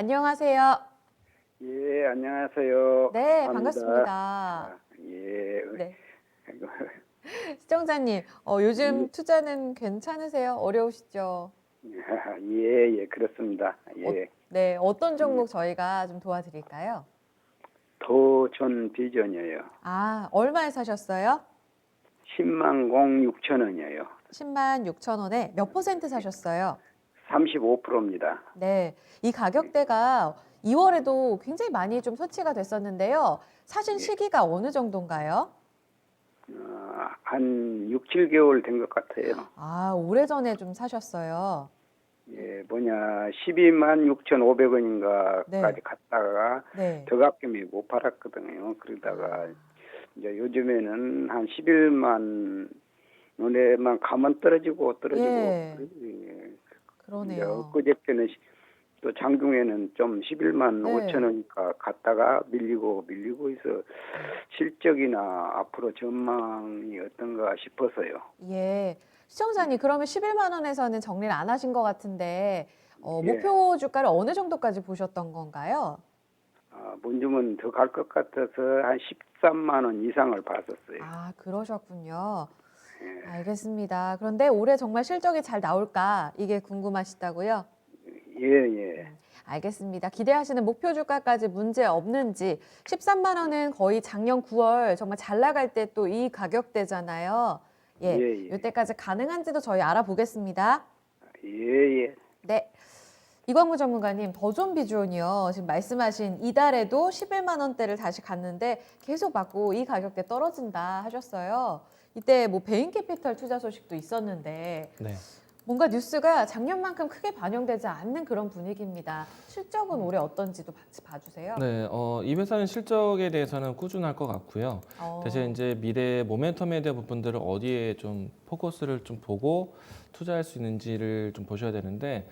안녕하세요. 예, 안녕하세요. 네, 반갑습니다. 반갑습니다. 예, 네. 아이고, 시청자님, 예, 요즘 투자는 괜찮으세요? 어려우시죠? 예, 예, 그렇습니다. 어, 예, 네, 어떤 예, 종목 저희가 좀 도와드릴까요? 도전 비전이에요. 아, 얼마에 사셨어요? 10만 공 6천 원이에요. 10만 6천 원에 몇 퍼센트 사셨어요? 35%입니다. 네, 이 가격대가 2월에도 굉장히 많이 좀 소치가 됐었는데요. 사신 예, 시기가 어느 정도인가요? 한 6, 7개월 된 것 같아요. 아, 오래전에 좀 사셨어요. 예, 뭐냐, 12만 6,500원인가까지 네, 갔다가 네. 더 가끔이 못 팔았거든요. 그러다가 아, 이제 요즘에는 한 11만 원에만 가면 떨어지고 예, 그러지. 이제 그러네요. 엊그저께는 또 장중에는 좀 11만 5천 네. 원이니까 갔다가 밀리고 해서 네. 실적이나 앞으로 전망이 어떤가 싶어서요. 예. 시청자님, 그러면 11만 원에서는 정리를 안 하신 것 같은데, 예. 목표 주가를 어느 정도까지 보셨던 건가요? 뭔좀은 더 갈 것 같아서 한 13만 원 이상을 봤었어요. 아, 그러셨군요. 예, 알겠습니다. 그런데 올해 정말 실적이 잘 나올까? 이게 궁금하시다고요? 예, 예. 알겠습니다. 기대하시는 목표 주가까지 문제 없는지, 13만 원은 거의 작년 9월 정말 잘 나갈 때 또 이 가격대잖아요. 예, 예, 예. 이때까지 가능한지도 저희 알아보겠습니다. 예, 예. 네. 이광무 전문가님, 더존 비주온이요. 지금 말씀하신 이달에도 11만 원대를 다시 갔는데 계속 맞고 이 가격대 떨어진다 하셨어요. 이때 뭐 베인 캐피털 투자 소식도 있었는데 네. 뭔가 뉴스가 작년만큼 크게 반영되지 않는 그런 분위기입니다. 실적은 올해 어떤지도 같이 봐주세요. 네, 이 회사는 실적에 대해서는 꾸준할 것 같고요. 대신 어, 이제 미래 모멘텀에 대한 부분들을 어디에 좀 포커스를 좀 보고 투자할 수 있는지를 좀 보셔야 되는데,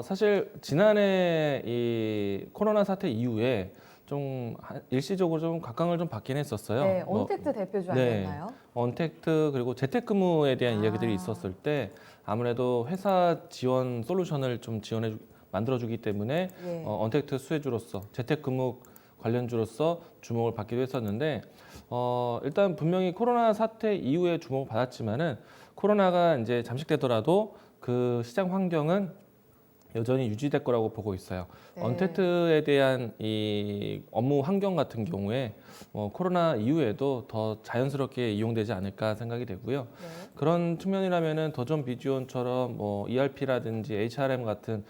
사실 지난해 이 코로나 사태 이후에 좀 일시적으로 좀 각광을 좀 받긴 했었어요. 네, 언택트 대표주 네, 아니었나요? 언택트 그리고 재택근무에 대한 이야기들이 아, 있었을 때 아무래도 회사 지원 솔루션을 좀 만들어주기 때문에 예, 언택트 수혜주로서 재택근무 관련주로서 주목을 받기도 했었는데 일단 분명히 코로나 사태 이후에 주목을 받았지만은 코로나가 이제 잠식되더라도 그 시장 환경은 여전히 유지될 거라고 보고 있어요. 네, 언택트에 대한 이 업무 환경 같은 경우에 코로나 이후에도 더 자연스럽게 이용되지 않을까 생각이 되고요. 네, 그런 측면이라면은 더존 비주온처럼 뭐 ERP라든지 HRM 같은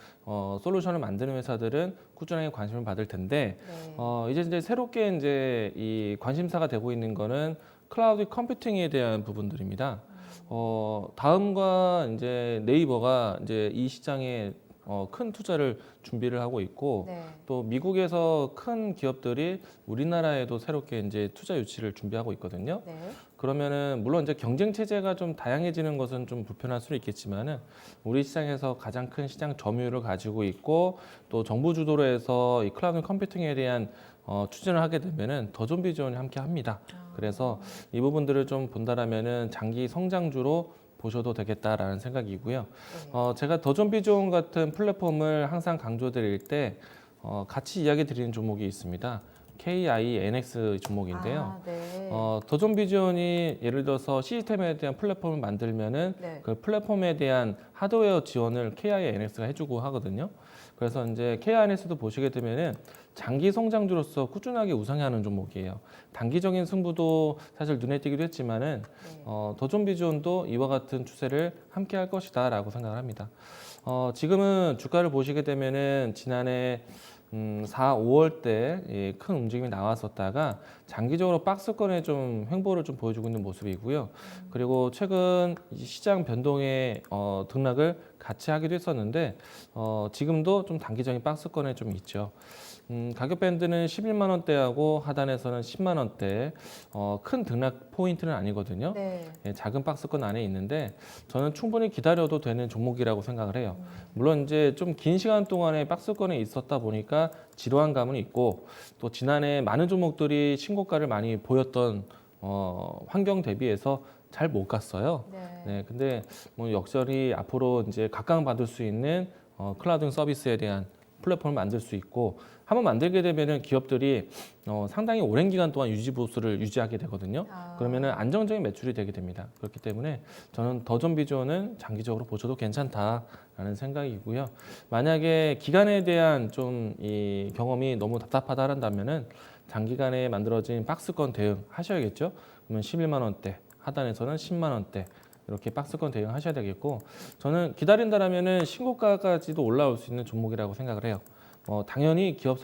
솔루션을 만드는 회사들은 꾸준하게 관심을 받을 텐데 네. 이제 새롭게 이제 이 관심사가 되고 있는 거는 클라우드 컴퓨팅에 대한 부분들입니다. 다음과 이제 네이버가 이제 이 시장에 큰 투자를 준비를 하고 있고 네. 또 미국에서 큰 기업들이 우리나라에도 새롭게 이제 투자 유치를 준비하고 있거든요. 네. 그러면은 물론 이제 경쟁 체제가 좀 다양해지는 것은 좀 불편할 수는 있겠지만은 우리 시장에서 가장 큰 시장 점유율을 가지고 있고 또 정부 주도로 해서 이 클라우드 컴퓨팅에 대한 추진을 하게 되면은 더존 비전이 함께 합니다. 그래서 아, 이 부분들을 좀 본다라면은 장기 성장주로 보셔도 되겠다라는 생각이고요. 네. 제가 더존 비전 같은 플랫폼을 항상 강조드릴 때 같이 이야기 드리는 종목이 있습니다. KINX 종목인데요. 아, 네. 더존 비전이 예를 들어서 시스템에 대한 플랫폼을 만들면은 네. 그 플랫폼에 대한 하드웨어 지원을 KINX가 해주고 하거든요. 그래서 이제 KINX도 보시게 되면은 장기 성장주로서 꾸준하게 우상향하는 종목이에요. 단기적인 승부도 사실 눈에 띄기도 했지만은 네. 더존 비전도 이와 같은 추세를 함께 할 것이다라고 생각을 합니다. 지금은 주가를 보시게 되면은 지난해 4, 5월 때 큰 움직임이 나왔었다가 장기적으로 박스권에 좀 횡보를 좀 보여주고 있는 모습이고요. 그리고 최근 이 시장 변동의 등락을 같이 하기도 했었는데 지금도 좀 단기적인 박스권에 좀 있죠. 가격 밴드는 11만 원대하고 하단에서는 10만 원대 큰 등락 포인트는 아니거든요. 네. 예, 작은 박스권 안에 있는데 저는 충분히 기다려도 되는 종목이라고 생각을 해요. 물론 이제 좀 긴 시간 동안에 박스권에 있었다 보니까 지루한 감은 있고 또 지난해 많은 종목들이 신고가를 많이 보였던 환경 대비해서 잘 못 갔어요. 네. 네, 근데 뭐 역설이 앞으로 이제 각광받을 수 있는 클라우드 서비스에 대한 플랫폼을 만들 수 있고 한번 만들게 되면은 기업들이 상당히 오랜 기간 동안 유지 보수를 유지하게 되거든요. 그러면은 안정적인 매출이 되게 됩니다. 그렇기 때문에 저는 더존 비주얼은 장기적으로 보셔도 괜찮다라는 생각이고요. 만약에 기간에 대한 좀 이 경험이 너무 답답하다 한다면은 장기간에 만들어진 박스권 대응 하셔야겠죠. 그러면 11만 원대, 하단에서는 10만 원대 이렇게 박스권 대응하셔야 되겠고, 저는 기다린다라면은 신고가까지도 올라올 수 있는 종목이라고 생각을 해요. 당연히 기업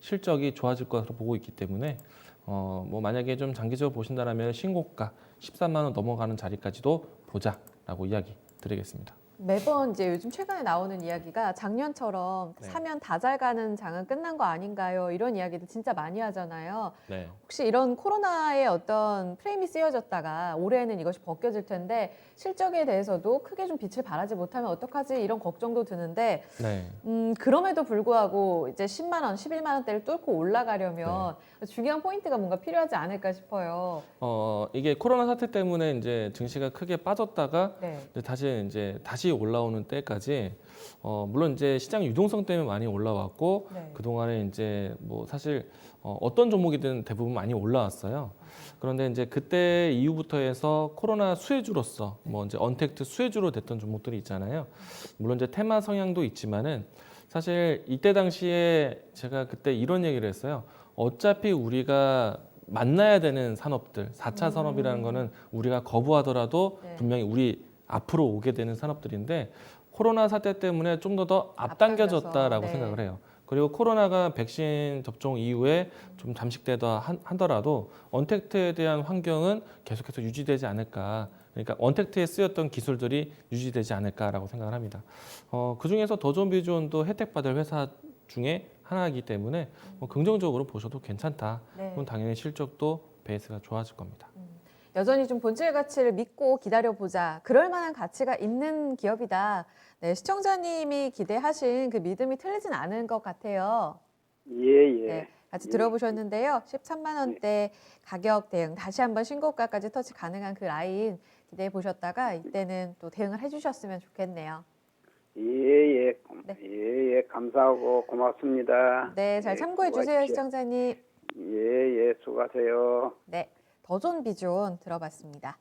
실적이 좋아질 것으로 보고 있기 때문에 뭐 만약에 좀 장기적으로 보신다라면 신고가 13만 원 넘어가는 자리까지도 보자라고 이야기 드리겠습니다. 매번 이제 요즘 최근에 나오는 이야기가 작년처럼 네. 사면 다 잘 가는 장은 끝난 거 아닌가요? 이런 이야기도 진짜 많이 하잖아요. 네. 혹시 이런 코로나의 어떤 프레임이 쓰여졌다가 올해는 이것이 벗겨질 텐데 실적에 대해서도 크게 좀 빛을 발하지 못하면 어떡하지? 이런 걱정도 드는데 네. 그럼에도 불구하고 이제 10만 원, 11만 원대를 뚫고 올라가려면 중요한 포인트가 뭔가 필요하지 않을까 싶어요. 이게 코로나 사태 때문에 이제 증시가 크게 빠졌다가 네. 다시 올라오는 때까지 물론 이제 시장 유동성 때문에 많이 올라왔고 네. 그동안에 이제 뭐 사실 어떤 종목이든 대부분 많이 올라왔어요. 그런데 이제 그때 이후부터 해서 코로나 수혜주로서 뭐 이제 언택트 수혜주로 됐던 종목들이 있잖아요. 물론 이제 테마 성향도 있지만은 사실 이때 당시에 제가 그때 이런 얘기를 했어요. 어차피 우리가 만나야 되는 산업들, 4차 산업이라는 거는 우리가 거부하더라도 네. 분명히 우리 앞으로 오게 되는 산업들인데 코로나 사태 때문에 좀 더 앞당겨졌다라고 네. 생각을 해요. 그리고 코로나가 백신 접종 이후에 좀 잠식되다 하더라도 언택트에 대한 환경은 계속해서 유지되지 않을까. 그러니까 언택트에 쓰였던 기술들이 유지되지 않을까라고 생각을 합니다. 그 중에서 더존 비주얼도 혜택받을 회사 중에 하나이기 때문에 긍정적으로 보셔도 괜찮다. 네. 그럼 당연히 실적도 베이스가 좋아질 겁니다. 여전히 좀 본질 가치를 믿고 기다려보자. 그럴 만한 가치가 있는 기업이다. 네, 시청자님이 기대하신 그 믿음이 틀리진 않은 것 같아요. 예. 네, 같이 들어보셨는데요. 13만 원대 가격 대응, 다시 한번 신고가까지 터치 가능한 그 라인 기대해 보셨다가 이때는 또 대응을 해주셨으면 좋겠네요. 예. 네. 예. 감사하고 고맙습니다. 네, 잘 예, 참고해 주세요, 수고하십시오. 시청자님. 예. 수고하세요. 네, 더존 비존 들어봤습니다.